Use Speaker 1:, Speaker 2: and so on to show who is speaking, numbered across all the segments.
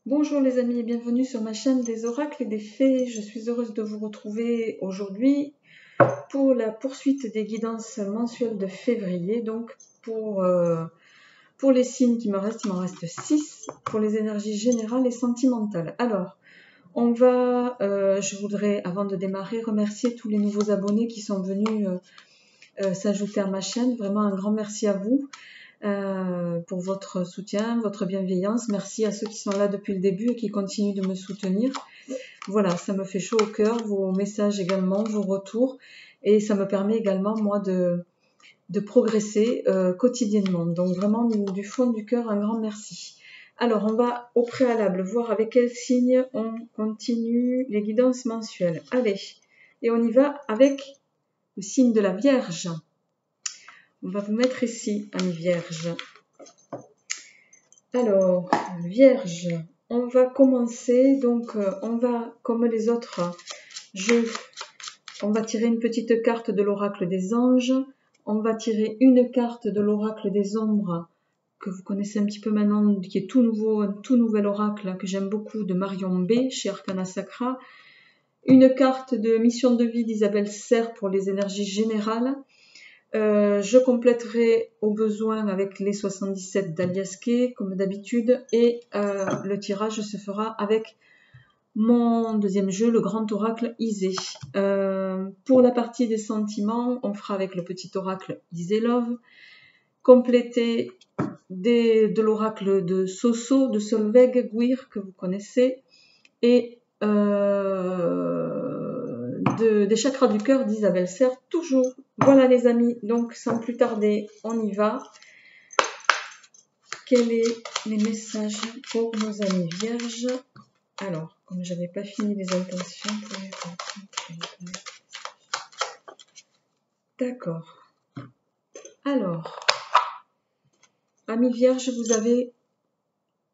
Speaker 1: Bonjour les amis et bienvenue sur ma chaîne des oracles et des fées. Je suis heureuse de vous retrouver aujourd'hui pour la poursuite des guidances mensuelles de février. Donc pour les signes qui me restent, il m'en reste 6 pour les énergies générales et sentimentales. Alors, je voudrais avant de démarrer remercier tous les nouveaux abonnés qui sont venus s'ajouter à ma chaîne. Vraiment un grand merci à vous. Pour votre soutien, votre bienveillance. Merci à ceux qui sont là depuis le début et qui continuent de me soutenir. Voilà, ça me fait chaud au cœur, vos messages également, vos retours. Et ça me permet également, moi, de progresser quotidiennement. Donc vraiment, du fond du cœur, un grand merci. Alors, on va au préalable voir avec quel signe on continue les guidances mensuelles. Allez, et on y va avec le signe de la Vierge. On va vous mettre ici, amis Vierges. Alors, Vierge, on va commencer, donc on va, comme les autres jeux, on va tirer une petite carte de l'oracle des anges, on va tirer une carte de l'oracle des ombres, que vous connaissez un petit peu maintenant, qui est tout nouveau, un tout nouvel oracle que j'aime beaucoup, de Marion B, chez Arcana Sacra, une carte de mission de vie d'Isabelle Serre pour les énergies générales. Je compléterai au besoin avec les 77 d'Aliaske, comme d'habitude, et le tirage se fera avec mon deuxième jeu, le grand oracle Isée. Pour la partie des sentiments, on fera avec le petit oracle Isée Love, complété de l'oracle de Soso, de Solveig Guir, que vous connaissez, et des chakras du cœur d'Isabelle Serre, toujours. Voilà les amis, donc sans plus tarder, on y va. Quels sont les messages pour nos amis vierges? Alors, comme je n'avais pas fini les intentions, d'accord. Alors, amis vierges, vous avez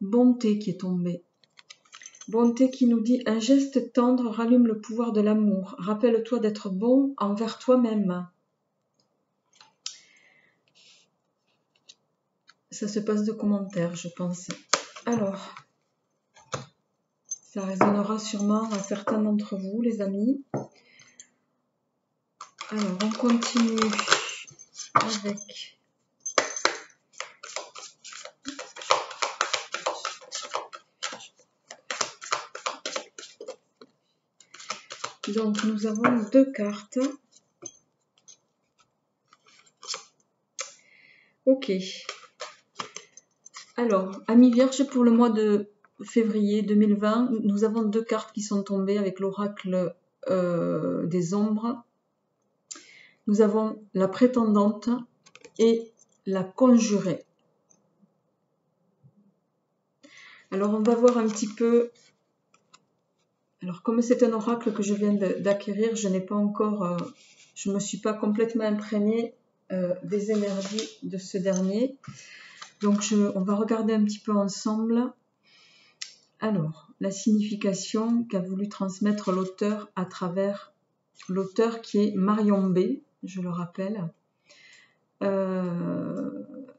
Speaker 1: bonté qui est tombée. Bonté qui nous dit « Un geste tendre rallume le pouvoir de l'amour. Rappelle-toi d'être bon envers toi-même. » Ça se passe de commentaires, je pense. Alors, ça résonnera sûrement à certains d'entre vous, les amis. Alors, on continue avec... Donc, nous avons deux cartes. Ok. Alors, amis vierges, pour le mois de février 2020, nous avons deux cartes qui sont tombées avec l'oracle des ombres. Nous avons la prétendante et la conjurée. Alors, on va voir un petit peu... Alors, comme c'est un oracle que je viens d'acquérir, je n'ai pas encore... je ne me suis pas complètement imprégnée des énergies de ce dernier. Donc, on va regarder un petit peu ensemble. Alors, la signification qu'a voulu transmettre l'auteur à travers l'auteur qui est Marion B, je le rappelle,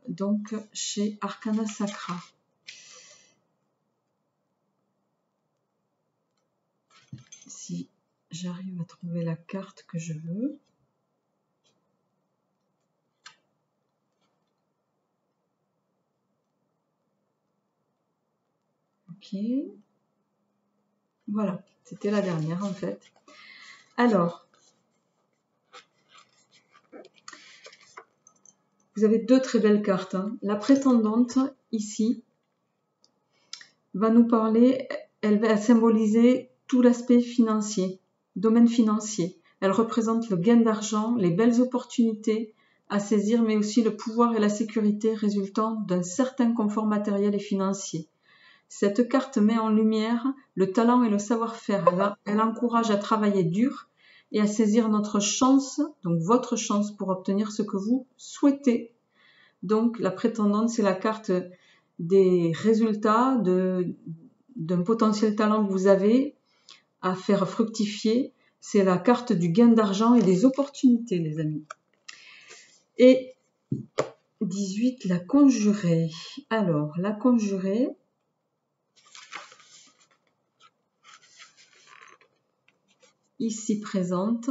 Speaker 1: donc chez Arcana Sacra. Si j'arrive à trouver la carte que je veux. Ok. Voilà, c'était la dernière en fait. Alors, vous avez deux très belles cartes. Hein. La prétendante, ici, va nous parler, elle va symboliser tout l'aspect financier, domaine financier. Elle représente le gain d'argent, les belles opportunités à saisir, mais aussi le pouvoir et la sécurité résultant d'un certain confort matériel et financier. Cette carte met en lumière le talent et le savoir-faire. Elle encourage à travailler dur et à saisir notre chance, donc votre chance, pour obtenir ce que vous souhaitez. Donc la prétendante, c'est la carte des résultats, d'un potentiel talent que vous avez à faire fructifier. C'est la carte du gain d'argent et des opportunités, les amis. Et 18, la conjurée. Alors, la conjurée, ici présente.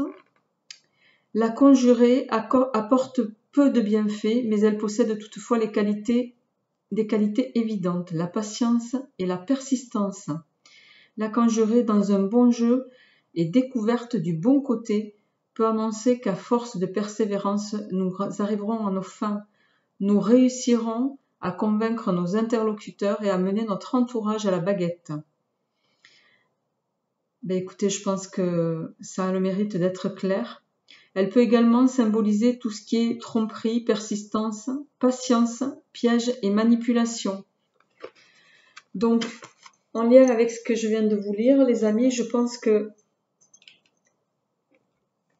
Speaker 1: La conjurée apporte peu de bienfaits, mais elle possède toutefois des qualités évidentes, la patience et la persistance. La conjurée dans un bon jeu et découverte du bon côté peut annoncer qu'à force de persévérance, nous arriverons à nos fins. Nous réussirons à convaincre nos interlocuteurs et à mener notre entourage à la baguette. Écoutez, je pense que ça a le mérite d'être clair. Elle peut également symboliser tout ce qui est tromperie, persistance, patience, piège et manipulation. Donc, en lien avec ce que je viens de vous lire, les amis, je pense que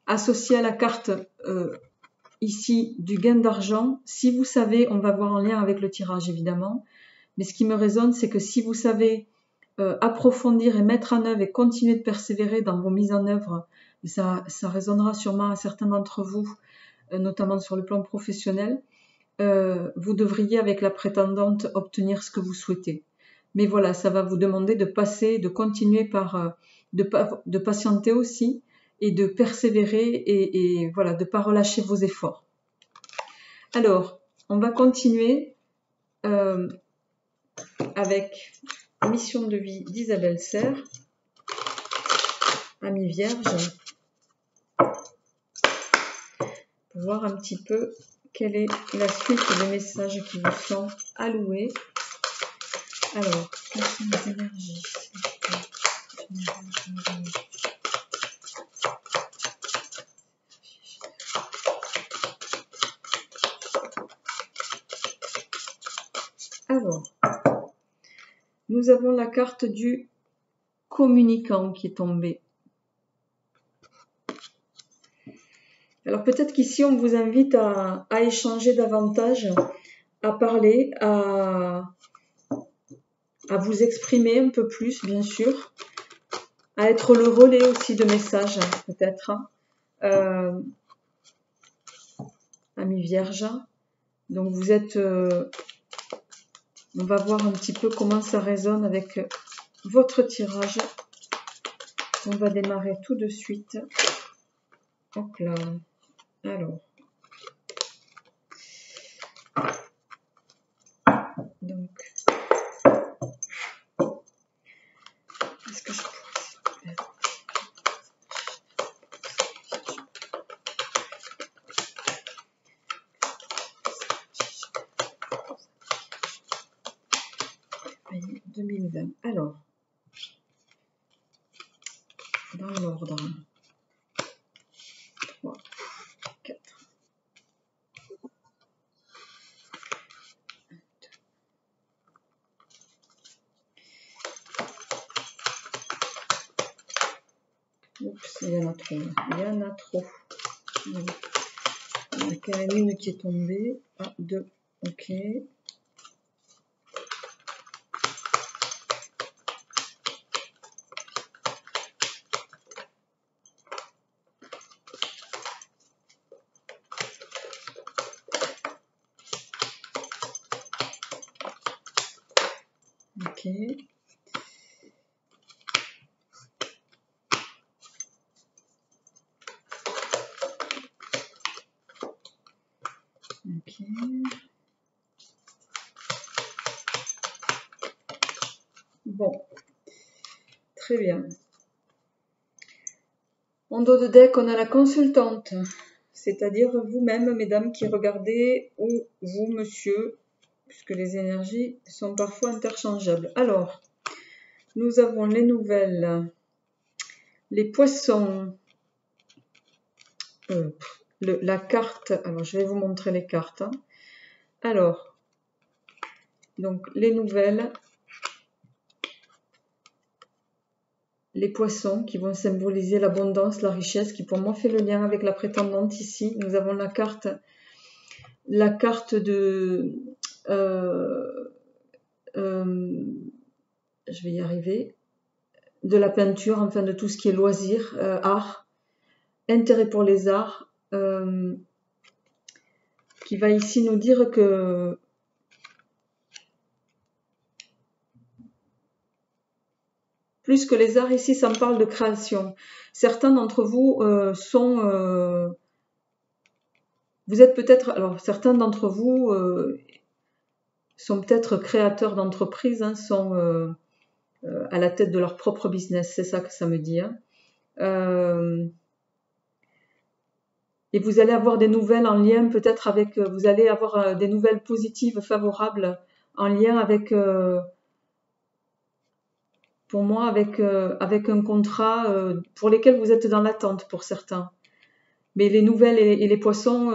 Speaker 1: associé à la carte ici du gain d'argent, si vous savez, on va voir en lien avec le tirage évidemment, mais ce qui me résonne, c'est que si vous savez approfondir et mettre en œuvre et continuer de persévérer dans vos mises en œuvre, et ça résonnera sûrement à certains d'entre vous, notamment sur le plan professionnel, vous devriez avec la prétendante obtenir ce que vous souhaitez. Mais voilà, ça va vous demander de passer, de continuer par, de patienter aussi et de persévérer et voilà, de ne pas relâcher vos efforts. Alors, on va continuer avec Mission de vie d'Isabelle Serre, Amie Vierge, pour voir un petit peu quelle est la suite des messages qui vous sont alloués. Alors, quelles sont les énergies? Alors, nous avons la carte du communicant qui est tombée. Alors peut-être qu'ici on vous invite à échanger davantage, à parler, à vous exprimer un peu plus bien sûr, à être le relais aussi de messages peut-être. Amis Vierge, donc vous êtes... on va voir un petit peu comment ça résonne avec votre tirage. On va démarrer tout de suite. Hop là. Alors. Donc. Est-ce que je pourrais... Allez, 2020. Alors. Dans l'ordre. 3, 4. Oups, il y en a trop. Il y en a trop. Il y en a quand même une qui est tombée. Ah, 2. Ok. Ok. Ok. Bon. Très bien. En dos de deck, on a la consultante, c'est-à-dire vous-même, mesdames, qui regardez, ou vous, monsieur, puisque les énergies sont parfois interchangeables. Alors, nous avons les nouvelles, les poissons, la carte, alors je vais vous montrer les cartes. Hein. Alors, donc les nouvelles, les poissons qui vont symboliser l'abondance, la richesse, qui pour moi fait le lien avec la prétendante ici. Nous avons la carte de... je vais y arriver, de la peinture, enfin de tout ce qui est loisir, art, intérêt pour les arts, qui va ici nous dire que plus que les arts. Ici, ça me parle de création. Certains d'entre vous vous êtes peut-être, alors certains d'entre vous sont peut-être créateurs d'entreprises, hein, sont à la tête de leur propre business, c'est ça que ça me dit. Hein. Et vous allez avoir des nouvelles en lien peut-être avec, vous allez avoir des nouvelles positives, favorables en lien avec, pour moi, avec un contrat pour lesquels vous êtes dans l'attente pour certains. Mais les nouvelles et les poissons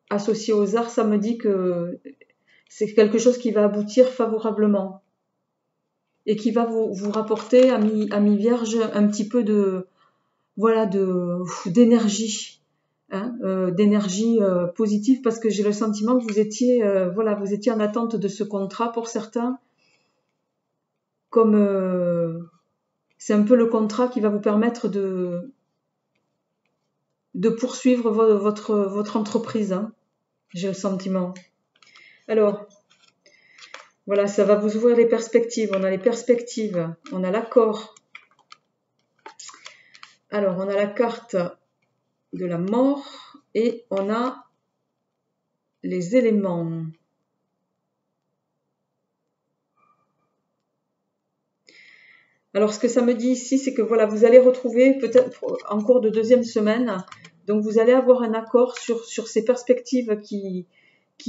Speaker 1: associés aux arts, ça me dit que c'est quelque chose qui va aboutir favorablement et qui va vous rapporter, ami vierge, un petit peu de, voilà, d'énergie. Hein, d'énergie positive, parce que j'ai le sentiment que vous étiez voilà, vous étiez en attente de ce contrat pour certains, comme c'est un peu le contrat qui va vous permettre de poursuivre votre entreprise, hein, j'ai le sentiment. Alors voilà, ça va vous ouvrir les perspectives. On a les perspectives, on a l'accord. Alors on a la carte de la mort et on a les éléments. Alors, ce que ça me dit ici, c'est que voilà, vous allez retrouver peut-être en cours de deuxième semaine, donc vous allez avoir un accord sur ces perspectives qui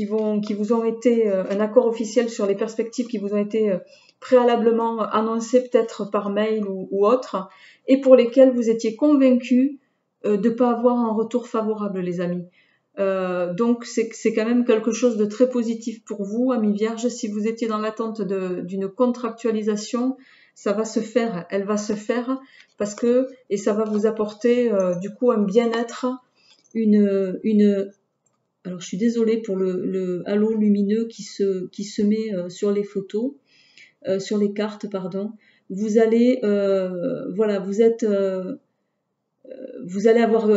Speaker 1: vous ont été, un accord officiel sur les perspectives qui vous ont été préalablement annoncées peut-être par mail ou autre, et pour lesquelles vous étiez convaincus de ne pas avoir un retour favorable, les amis. Donc c'est quand même quelque chose de très positif pour vous, amis vierges. Si vous étiez dans l'attente d'une contractualisation, ça va se faire, elle va se faire, parce que, et ça va vous apporter du coup un bien-être, alors je suis désolée pour le halo lumineux qui se met sur les photos, sur les cartes, pardon. Vous allez, voilà, vous allez avoir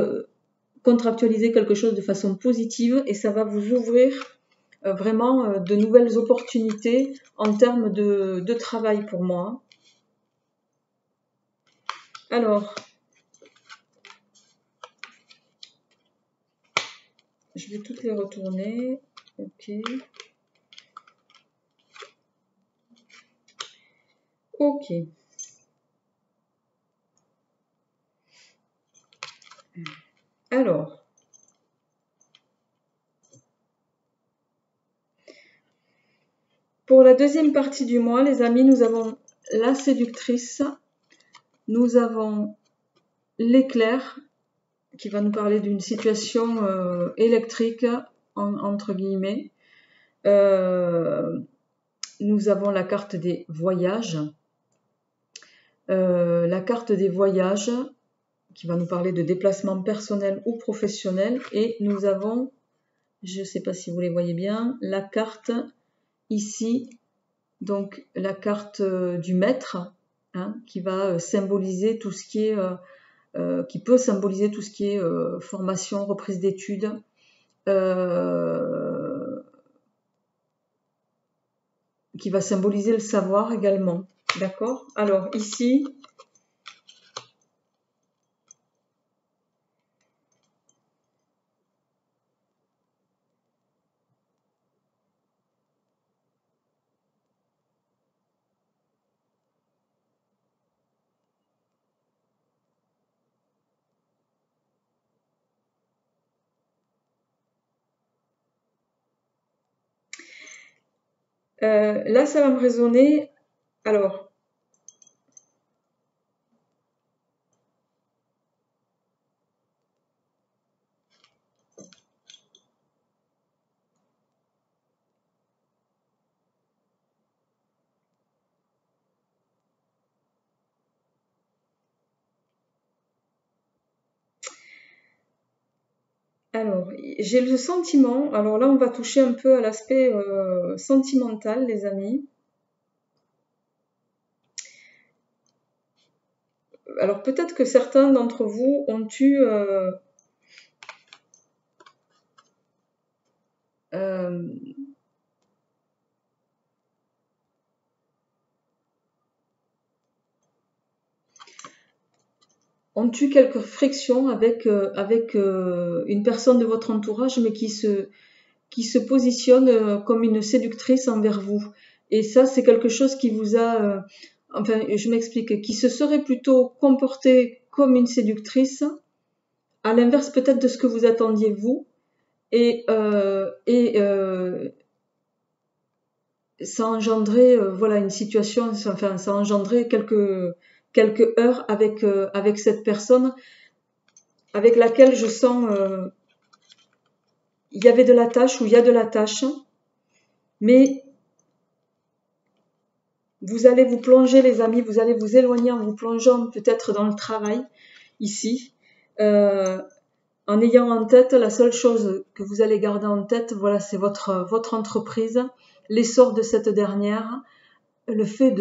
Speaker 1: contractualisé quelque chose de façon positive et ça va vous ouvrir vraiment de nouvelles opportunités en termes de travail pour moi. Alors, je vais toutes les retourner. Ok. Ok. Alors, pour la deuxième partie du mois, les amis, nous avons la séductrice, nous avons l'éclair, qui va nous parler d'une situation électrique, entre guillemets. Nous avons la carte des voyages. La carte des voyages, qui va nous parler de déplacement personnel ou professionnel. Et nous avons, je ne sais pas si vous les voyez bien, la carte ici, donc la carte du maître, hein, qui va symboliser tout ce qui est, qui peut symboliser tout ce qui est formation, reprise d'études, qui va symboliser le savoir également. D'accord? Alors ici, là ça va me résonner. Alors, j'ai le sentiment, alors là on va toucher un peu à l'aspect sentimental, les amis. Alors peut-être que certains d'entre vous ont eu ont eu quelques frictions avec, une personne de votre entourage, mais qui se positionne comme une séductrice envers vous. Et ça, c'est quelque chose qui vous a, enfin, je m'explique, qui se serait plutôt comportée comme une séductrice, à l'inverse peut-être de ce que vous attendiez vous, et ça engendrait, voilà, une situation, enfin, ça engendrait quelques heures avec cette personne avec laquelle je sens il y avait de la tâche ou il y a de la tâche, mais vous allez vous plonger, les amis, vous allez vous éloigner en vous plongeant peut-être dans le travail ici, en ayant en tête la seule chose que vous allez garder en tête, voilà, c'est votre entreprise, l'essor de cette dernière, le fait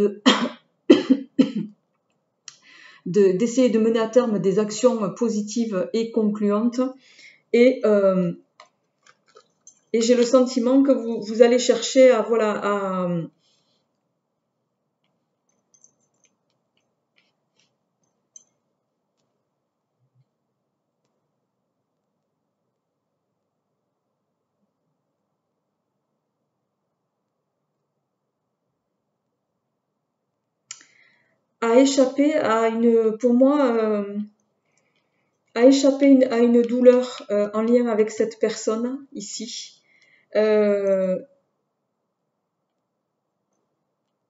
Speaker 1: d'essayer de mener à terme des actions positives et concluantes, et j'ai le sentiment que vous allez chercher à, voilà, à échapper à une, pour moi, à échapper à une douleur en lien avec cette personne ici,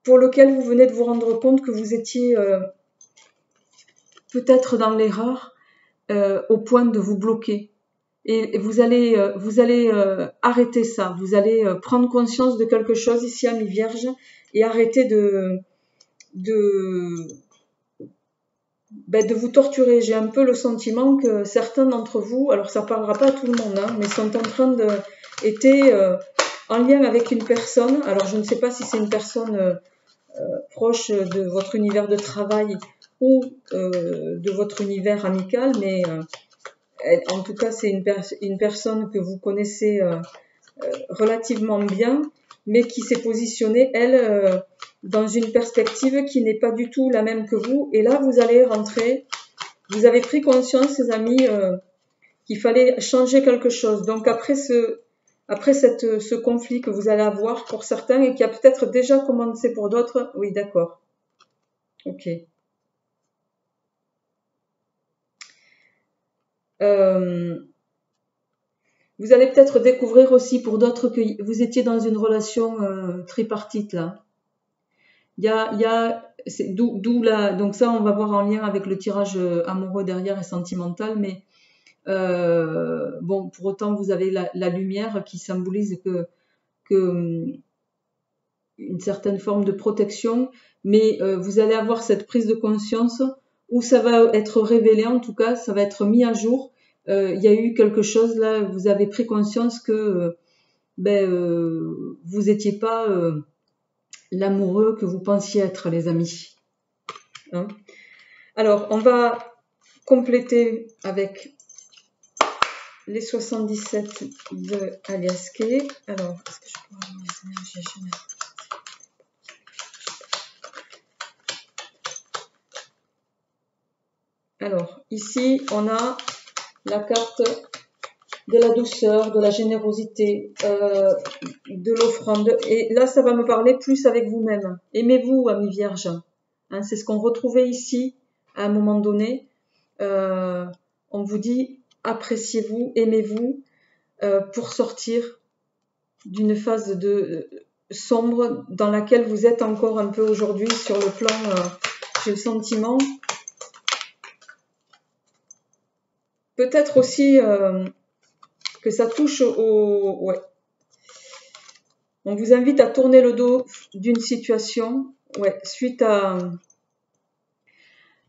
Speaker 1: pour lequel vous venez de vous rendre compte que vous étiez peut-être dans l'erreur, au point de vous bloquer. Et vous allez arrêter ça. Vous allez prendre conscience de quelque chose ici, Amis Vierge, et arrêter de vous torturer. J'ai un peu le sentiment que certains d'entre vous, alors ça parlera pas à tout le monde, hein, mais sont en train étaient en lien avec une personne. Alors je ne sais pas si c'est une personne proche de votre univers de travail ou de votre univers amical, mais en tout cas c'est une personne que vous connaissez relativement bien, mais qui s'est positionnée, elle, dans une perspective qui n'est pas du tout la même que vous. Et là, vous allez rentrer, vous avez pris conscience, les amis, qu'il fallait changer quelque chose. Donc après ce conflit que vous allez avoir pour certains et qui a peut-être déjà commencé pour d'autres, oui, d'accord. Ok. Vous allez peut-être découvrir aussi pour d'autres que vous étiez dans une relation tripartite là. Il y a d'où là, donc ça on va voir en lien avec le tirage amoureux derrière et sentimental, mais bon, pour autant vous avez la lumière qui symbolise que une certaine forme de protection, mais vous allez avoir cette prise de conscience où ça va être révélé, en tout cas ça va être mis à jour. Il y a eu quelque chose là, vous avez pris conscience que vous étiez pas l'amoureux que vous pensiez être, les amis. Hein? Alors, on va compléter avec les 77 de Alias Kay. Alors, est-ce que je peux avoir les énergies? Alors, ici, on a la carte de la douceur, de la générosité, de l'offrande. Et là, ça va me parler plus avec vous-même. Aimez-vous, amis vierges. Hein, c'est ce qu'on retrouvait ici à un moment donné. On vous dit, appréciez-vous, aimez-vous, pour sortir d'une phase sombre dans laquelle vous êtes encore un peu aujourd'hui sur le plan, j'ai le sentiment. Peut-être aussi que ça touche ouais. On vous invite à tourner le dos d'une situation, ouais, suite à, vous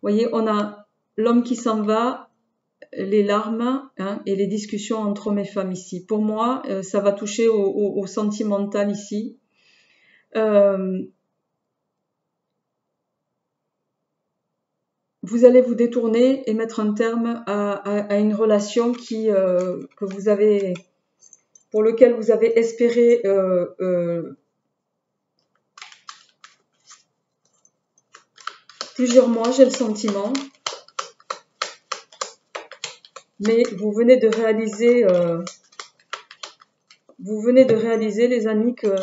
Speaker 1: voyez, on a l'homme qui s'en va, les larmes, hein, et les discussions entre hommes et femmes ici. Pour moi, ça va toucher au sentimental ici. Vous allez vous détourner et mettre un terme à une relation que vous avez, pour lequel vous avez espéré plusieurs mois, j'ai le sentiment. mais vous venez de réaliser, les amis, que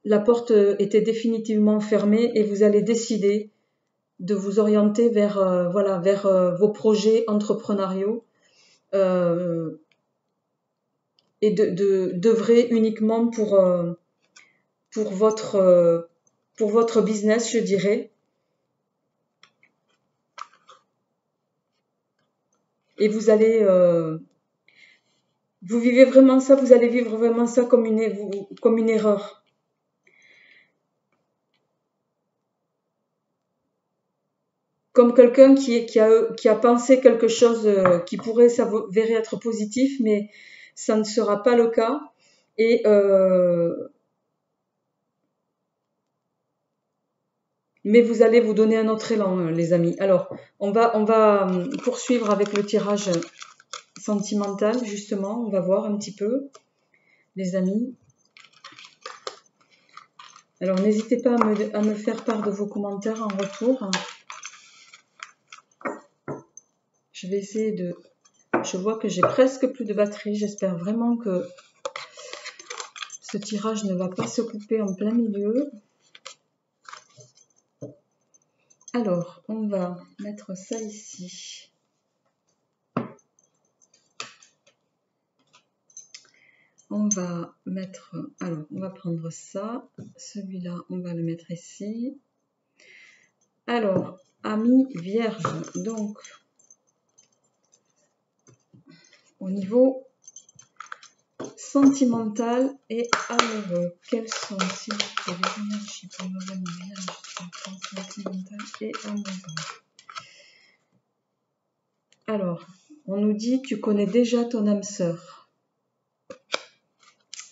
Speaker 1: la porte était définitivement fermée et vous allez décider de vous orienter vers, voilà, vers vos projets entrepreneuriaux et d'œuvrer uniquement pour votre business, je dirais. Et vous allez, vous vivez vraiment ça, vous allez vivre vraiment ça comme une erreur. Comme quelqu'un qui a pensé quelque chose qui pourrait s'avérer être positif, mais ça ne sera pas le cas. Et mais vous allez vous donner un autre élan, les amis. Alors, on va poursuivre avec le tirage sentimental, justement. On va voir un petit peu, les amis. Alors, n'hésitez pas à me faire part de vos commentaires en retour. Je vais essayer de... Je vois que j'ai presque plus de batterie. J'espère vraiment que ce tirage ne va pas se couper en plein milieu. Alors, on va mettre ça ici. On va mettre... Alors, on va prendre ça. Celui-là, on va le mettre ici. Alors, amis vierges. Donc, au niveau sentimental et amoureux, quelles sont, s'il vous plaît, les énergies pour nos amis vierges sentimental et amoureux? Alors, on nous dit, tu connais déjà ton âme sœur.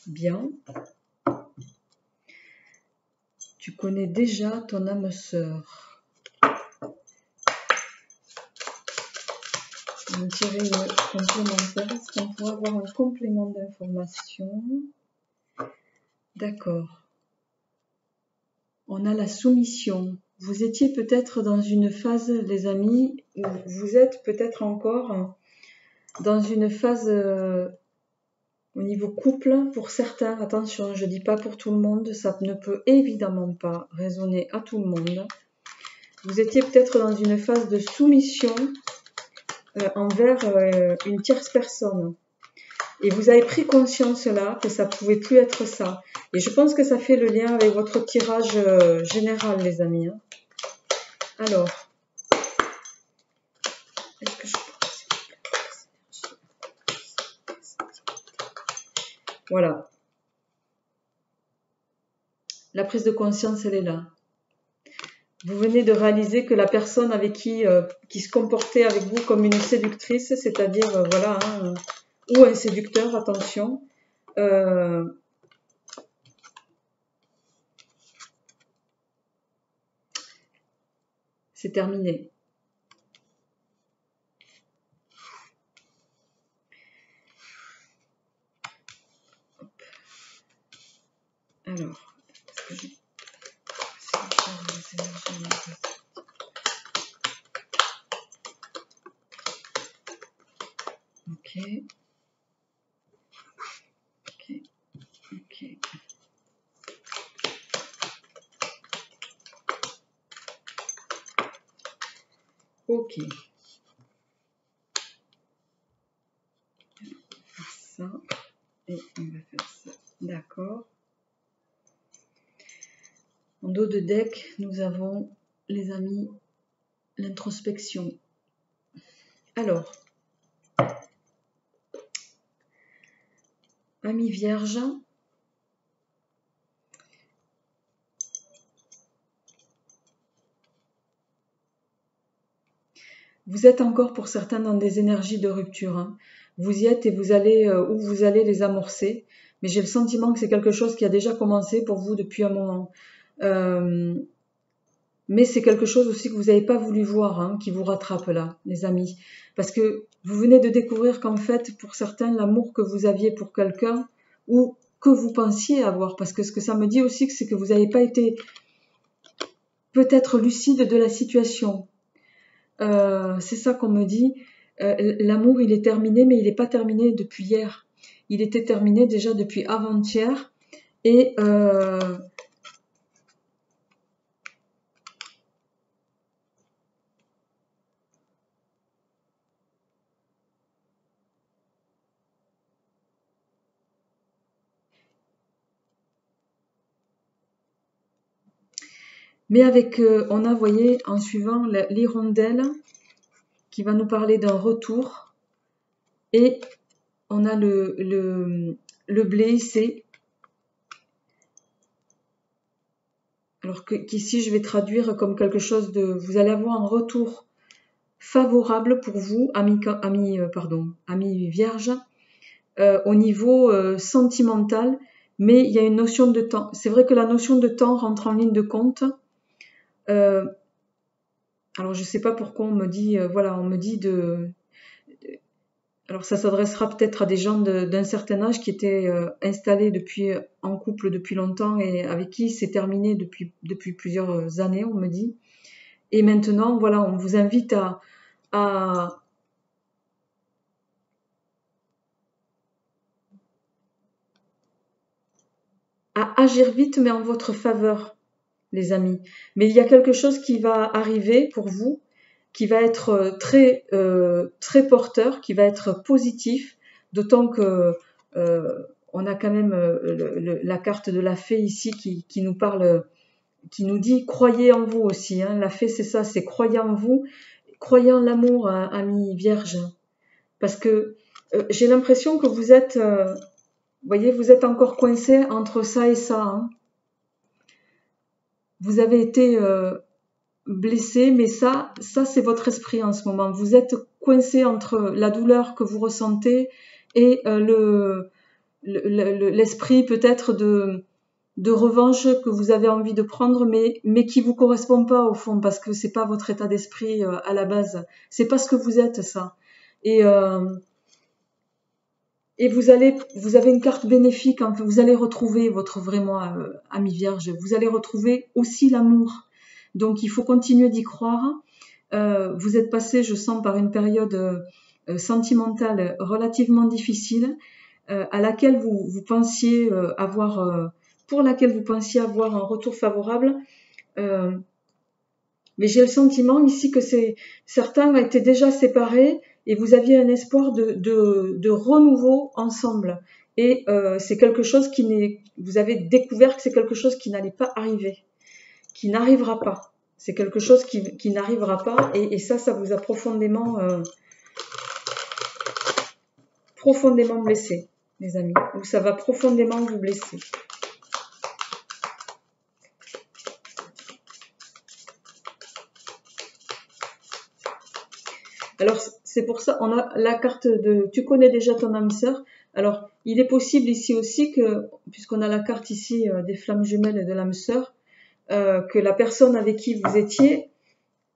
Speaker 1: Bien. Tu connais déjà ton âme sœur. On va tirer une complémentaire. Est-ce qu'on pourra avoir un complément d'information? D'accord. On a la soumission. Vous étiez peut-être dans une phase, les amis, où vous êtes peut-être encore dans une phase au niveau couple, pour certains. Attention, je ne dis pas pour tout le monde, ça ne peut évidemment pas résonner à tout le monde. Vous étiez peut-être dans une phase de soumission envers une tierce personne. Et vous avez pris conscience là que ça ne pouvait plus être ça. Et je pense que ça fait le lien avec votre tirage général, les amis. Hein. Alors, est-ce que je peux... Voilà. La prise de conscience, elle est là. Vous venez de réaliser que la personne avec qui se comportait avec vous comme une séductrice, c'est-à-dire, voilà, hein, ou un séducteur, attention, c'est terminé. Hop. Alors, ok. Ok. Ok. Ok. Ça. Et on va faire ça. D'accord. En dos de deck, nous avons, les amis, l'introspection. Alors, amis vierges, vous êtes encore pour certains dans des énergies de rupture. Hein. Vous y êtes et vous allez où vous allez les amorcer. Mais j'ai le sentiment que c'est quelque chose qui a déjà commencé pour vous depuis un moment. Mais c'est quelque chose aussi que vous n'avez pas voulu voir, hein, qui vous rattrape là, les amis. Parce que vous venez de découvrir qu'en fait, pour certains, l'amour que vous aviez pour quelqu'un, ou que vous pensiez avoir, parce que ce que ça me dit aussi, c'est que vous n'avez pas été peut-être lucide de la situation. C'est ça qu'on me dit. L'amour, il est terminé, mais il n'est pas terminé depuis hier. Il était terminé déjà depuis avant-hier. Et mais avec, on a, vous voyez, en suivant l'hirondelle qui va nous parler d'un retour. Et on a le blé ici. Alors qu'ici, je vais traduire comme quelque chose de... Vous allez avoir un retour favorable pour vous, amis vierges, au niveau sentimental. Mais il y a une notion de temps. C'est vrai que la notion de temps rentre en ligne de compte. Alors, je ne sais pas pourquoi on me dit... voilà, on me dit de... Alors ça s'adressera peut-être à des gens d'un certain âge qui étaient installés en couple depuis longtemps et avec qui c'est terminé depuis plusieurs années, on me dit. Et maintenant, voilà, on vous invite à agir vite, mais en votre faveur, les amis. Mais il y a quelque chose qui va arriver pour vous, qui va être très porteur, qui va être positif, d'autant que on a quand même la carte de la fée ici qui nous parle, qui nous dit croyez en vous aussi. Hein. La fée, c'est ça, c'est croyez en vous, croyez en l'amour, hein, amis vierges. Parce que j'ai l'impression que vous êtes, vous voyez, vous êtes encore coincé entre ça et ça. Hein. Vous avez été blessé, mais ça c'est votre esprit en ce moment. Vous êtes coincé entre la douleur que vous ressentez et l'esprit peut-être de revanche que vous avez envie de prendre, mais qui vous correspond pas au fond, parce que c'est pas votre état d'esprit à la base. C'est pas ce que vous êtes, ça. Et vous avez une carte bénéfique, hein, vous allez retrouver votre vraiment ami vierge. Vous allez retrouver aussi l'amour. Donc il faut continuer d'y croire. Vous êtes passé, je sens, par une période sentimentale relativement difficile, à laquelle vous pensiez pour laquelle vous pensiez avoir un retour favorable. Mais j'ai le sentiment ici que certains étaient déjà séparés et vous aviez un espoir de renouveau ensemble. Et c'est quelque chose vous avez découvert que c'est quelque chose qui n'allait pas arriver, qui n'arrivera pas. C'est quelque chose qui n'arrivera pas et ça vous a profondément blessé, les amis. Ou ça va profondément vous blesser. Alors, c'est pour ça, on a la carte de « Tu connais déjà ton âme sœur ». Alors, il est possible ici aussi que, puisqu'on a la carte ici des flammes jumelles et de l'âme sœur, que la personne avec qui vous étiez,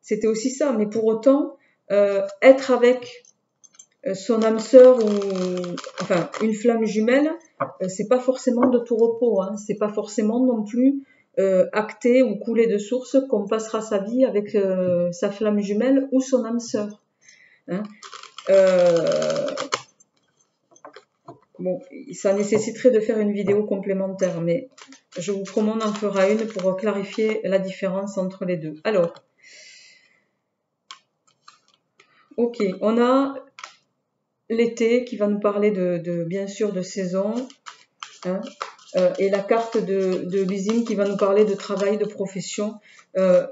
Speaker 1: c'était aussi ça. Mais pour autant, être avec son âme sœur ou enfin une flamme jumelle, c'est pas forcément de tout repos. Hein. C'est pas forcément non plus acté ou coulé de source qu'on passera sa vie avec sa flamme jumelle ou son âme sœur. Hein. Bon, ça nécessiterait de faire une vidéo complémentaire, mais je vous promets, on en fera une pour clarifier la différence entre les deux. Alors, ok, on a l'été qui va nous parler bien sûr de saison, hein, et la carte de l'usine qui va nous parler de travail, de profession. Ce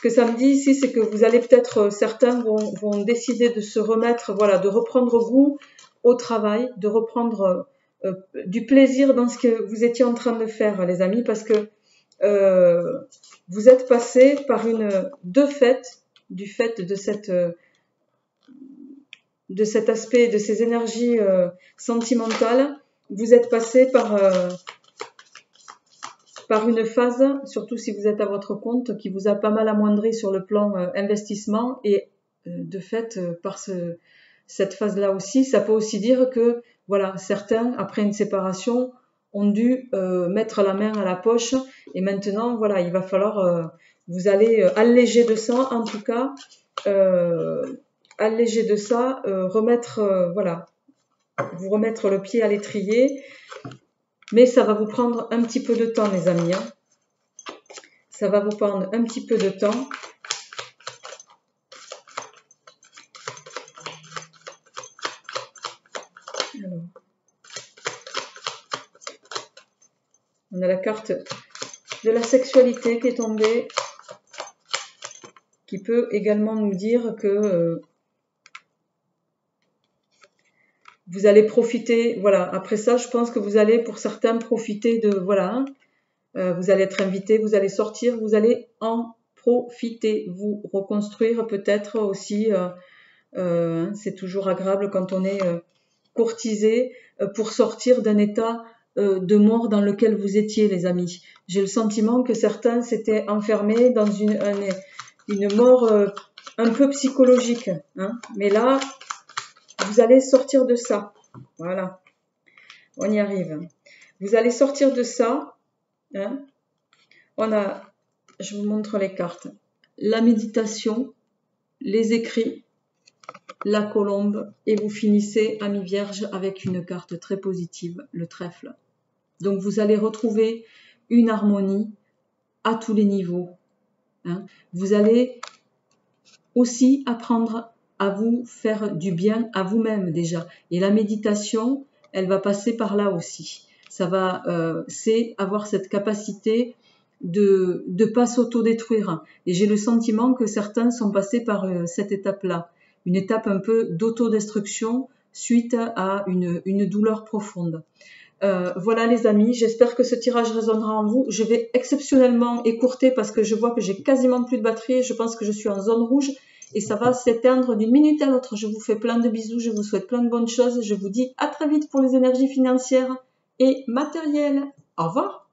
Speaker 1: que ça me dit ici, c'est que vous allez peut-être, certains vont décider de se remettre, voilà, de reprendre goût au travail, de reprendre du plaisir dans ce que vous étiez en train de faire, les amis, parce que vous êtes passé par du fait de cet aspect, de ces énergies sentimentales, vous êtes passé par une phase, surtout si vous êtes à votre compte, qui vous a pas mal amoindri sur le plan investissement et de fait, par cette phase-là aussi, ça peut aussi dire que voilà, certains, après une séparation, ont dû mettre la main à la poche et maintenant, voilà, il va falloir, vous allez alléger de ça, en tout cas, alléger de ça, voilà, vous remettre le pied à l'étrier. Mais ça va vous prendre un petit peu de temps, les amis. Hein. Ça va vous prendre un petit peu de temps. Alors, on a la carte de la sexualité qui est tombée, qui peut également nous dire que vous allez profiter, voilà, après ça, je pense que vous allez, pour certains, profiter de, voilà, vous allez être invité, vous allez sortir, vous allez en profiter, vous reconstruire peut-être aussi, c'est toujours agréable quand on est courtisé pour sortir d'un état de mort dans lequel vous étiez, les amis. J'ai le sentiment que certains s'étaient enfermés dans une mort un peu psychologique, hein, mais là, vous allez sortir de ça. Voilà, on y arrive. Vous allez sortir de ça. Hein. Je vous montre les cartes. La méditation, les écrits, la colombe, et vous finissez, ami Vierge, avec une carte très positive, le trèfle. Donc vous allez retrouver une harmonie à tous les niveaux. Hein. Vous allez aussi apprendre à vous faire du bien à vous-même déjà. Et la méditation, elle va passer par là aussi. Ça va, c'est avoir cette capacité de pas s'autodétruire. Et j'ai le sentiment que certains sont passés par cette étape-là, une étape un peu d'autodestruction suite à une douleur profonde. Voilà les amis, j'espère que ce tirage résonnera en vous. Je vais exceptionnellement écourter parce que je vois que j'ai quasiment plus de batterie. Je pense que je suis en zone rouge et ça va s'éteindre d'une minute à l'autre. Je vous fais plein de bisous, je vous souhaite plein de bonnes choses. Je vous dis à très vite pour les énergies financières et matérielles. Au revoir.